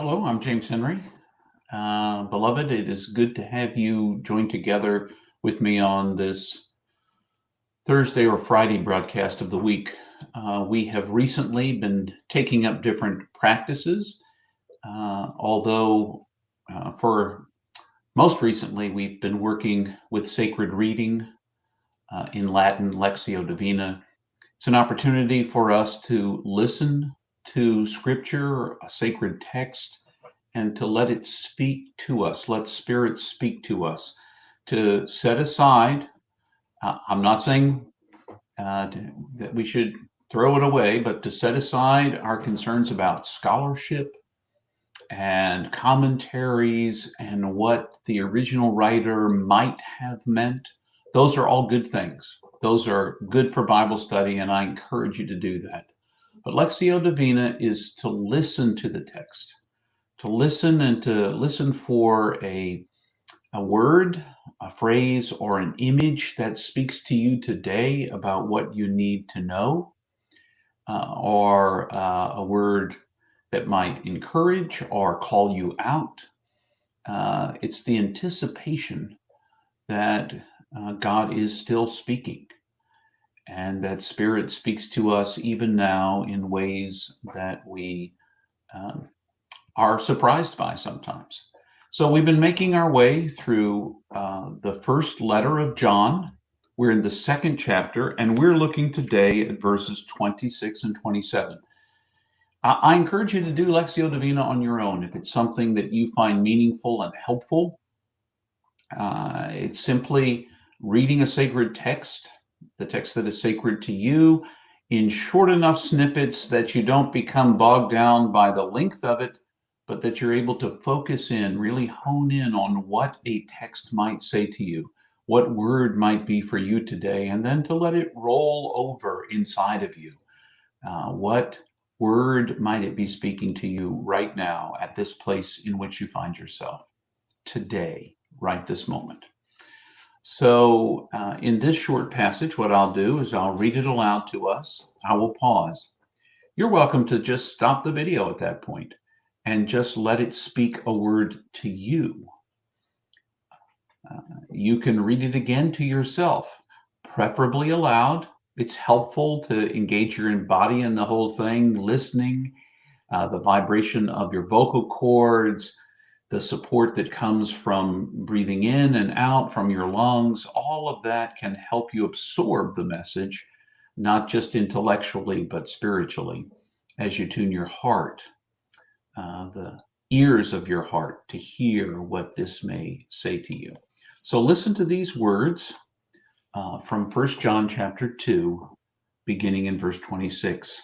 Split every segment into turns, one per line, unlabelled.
Hello, I'm James Henry. Beloved, it is good to have you join together with me on this Thursday or Friday broadcast of the week. We have recently been taking up different practices, although for most recently we've been working with sacred reading in Latin, Lectio Divina. It's an opportunity for us to listen to Scripture, a sacred text, and to let it speak to us, let Spirit speak to us, to set aside. I'm not saying that we should throw it away, but to set aside our concerns about scholarship and commentaries and what the original writer might have meant. Those are all good things. Those are good for Bible study, and I encourage you to do that. But Lectio Divina is to listen to the text, to listen and to listen for a word, a phrase, or an image that speaks to you today about what you need to know, or a word that might encourage or call you out. It's the anticipation that God is still speaking and that Spirit speaks to us even now in ways that we are surprised by sometimes. So we've been making our way through the first letter of John. We're in the second chapter, and we're looking today at verses 26 and 27. I encourage you to do Lectio Divina on your own if it's something that you find meaningful and helpful. It's simply reading a sacred text, the text that is sacred to you, in short enough snippets that you don't become bogged down by the length of it, but that you're able to focus in, really hone in on what a text might say to you, what word might be for you today, and then to let it roll over inside of you. What word might it be speaking to you right now at this place in which you find yourself today, right this moment? So in this short passage, what I'll do is I'll read it aloud to us. I will pause. You're welcome to just stop the video at that point and just let it speak a word to you. You can read it again to yourself, preferably aloud. It's helpful to engage your body in the whole thing, listening, the vibration of your vocal cords, the support that comes from breathing in and out from your lungs. All of that can help you absorb the message, not just intellectually, but spiritually, as you tune your heart, the ears of your heart, to hear what this may say to you. So listen to these words from 1 John chapter 2, beginning in verse 26.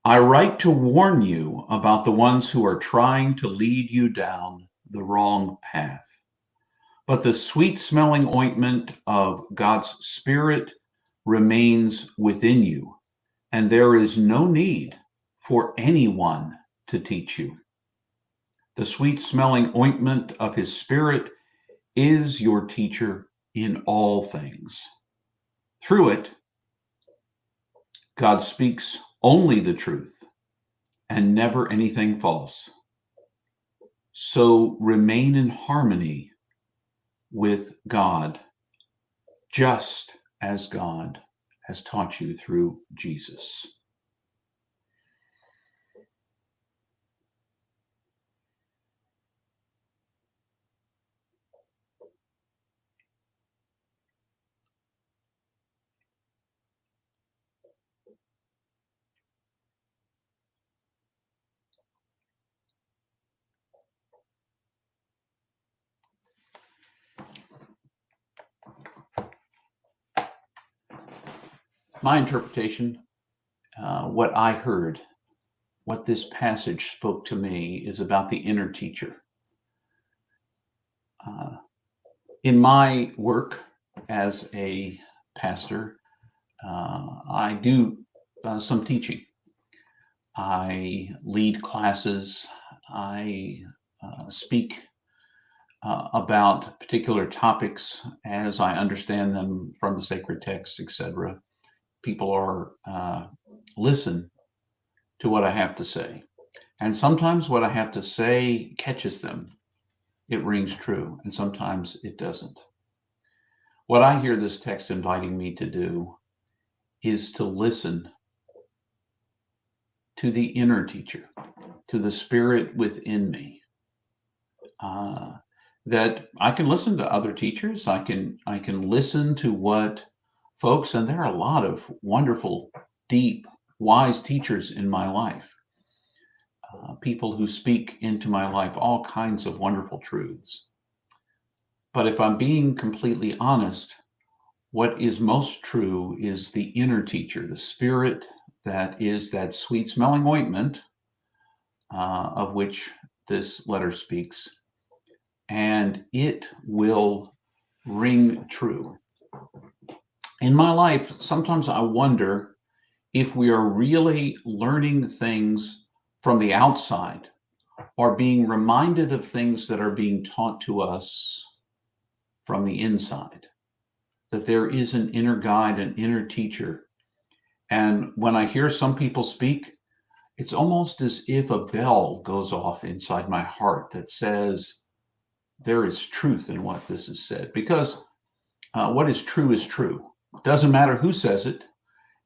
I write to warn you about the ones who are trying to lead you down the wrong path. But the sweet-smelling ointment of God's Spirit remains within you, and there is no need for anyone to teach you. The sweet-smelling ointment of His Spirit is your teacher in all things. Through it, God speaks only the truth and never anything false. So remain in harmony with God, just as God has taught you through Jesus. My interpretation, what I heard, what this passage spoke to me, is about the inner teacher. In my work as a pastor, I do some teaching. I lead classes. I speak about particular topics as I understand them from the sacred texts, etc. People are listen to what I have to say. And sometimes what I have to say catches them. It rings true, and sometimes it doesn't. What I hear this text inviting me to do is to listen to the inner teacher, to the spirit within me. That I can listen to other teachers. I can listen to what folks, and there are a lot of wonderful, deep, wise teachers in my life. People who speak into my life all kinds of wonderful truths. But if I'm being completely honest, what is most true is the inner teacher, the spirit that is that sweet smelling ointment of which this letter speaks. And it will ring true. In my life, sometimes I wonder if we are really learning things from the outside or being reminded of things that are being taught to us from the inside, that there is an inner guide, an inner teacher. And when I hear some people speak, it's almost as if a bell goes off inside my heart that says, there is truth in what this is said, because what is true is true. It doesn't matter who says it.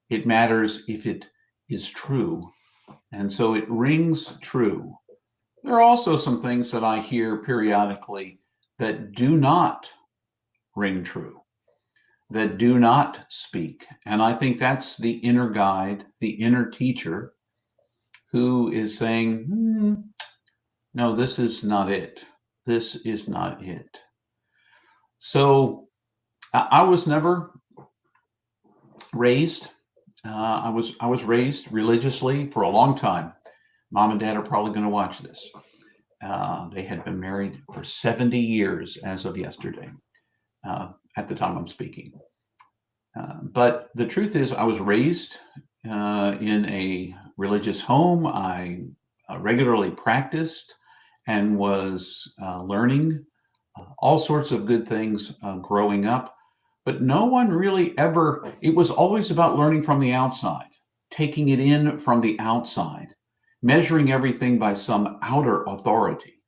It matters if it is true. And so it rings true. There are also some things that I hear periodically that do not ring true, that do not speak. And I think that's the inner guide, the inner teacher who is saying, no, this is not it. This is not it. So I was never raised. I was raised religiously for a long time. Mom and Dad are probably going to watch this. They had been married for 70 years as of yesterday, at the time I'm speaking. But the truth is, I was raised in a religious home. I regularly practiced and was learning all sorts of good things growing up. But no one really ever, it was always about learning from the outside, taking it in from the outside, measuring everything by some outer authority.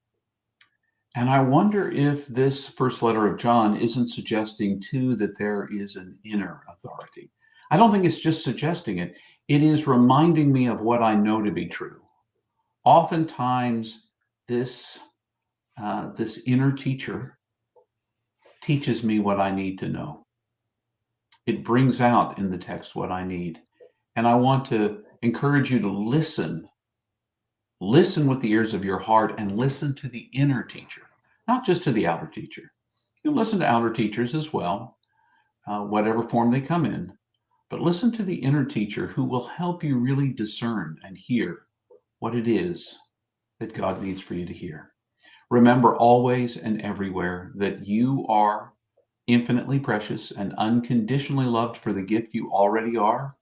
And I wonder if this first letter of John isn't suggesting too that there is an inner authority. I don't think it's just suggesting it. It is reminding me of what I know to be true. Oftentimes, this inner teacher teaches me what I need to know. It brings out in the text what I need. And I want to encourage you to listen. Listen with the ears of your heart and listen to the inner teacher, not just to the outer teacher. You can listen to outer teachers as well, whatever form they come in. But listen to the inner teacher who will help you really discern and hear what it is that God needs for you to hear. Remember always and everywhere that you are infinitely precious and unconditionally loved for the gift you already are.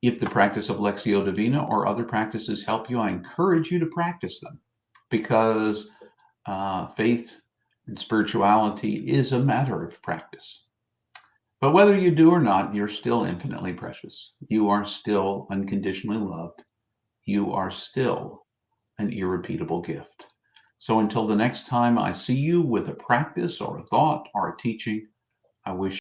If the practice of Lectio Divina or other practices help you, I encourage you to practice them, because faith and spirituality is a matter of practice. But whether you do or not, you're still infinitely precious. You are still unconditionally loved. You are still an irrepeatable gift. So until the next time I see you with a practice or a thought or a teaching, I wish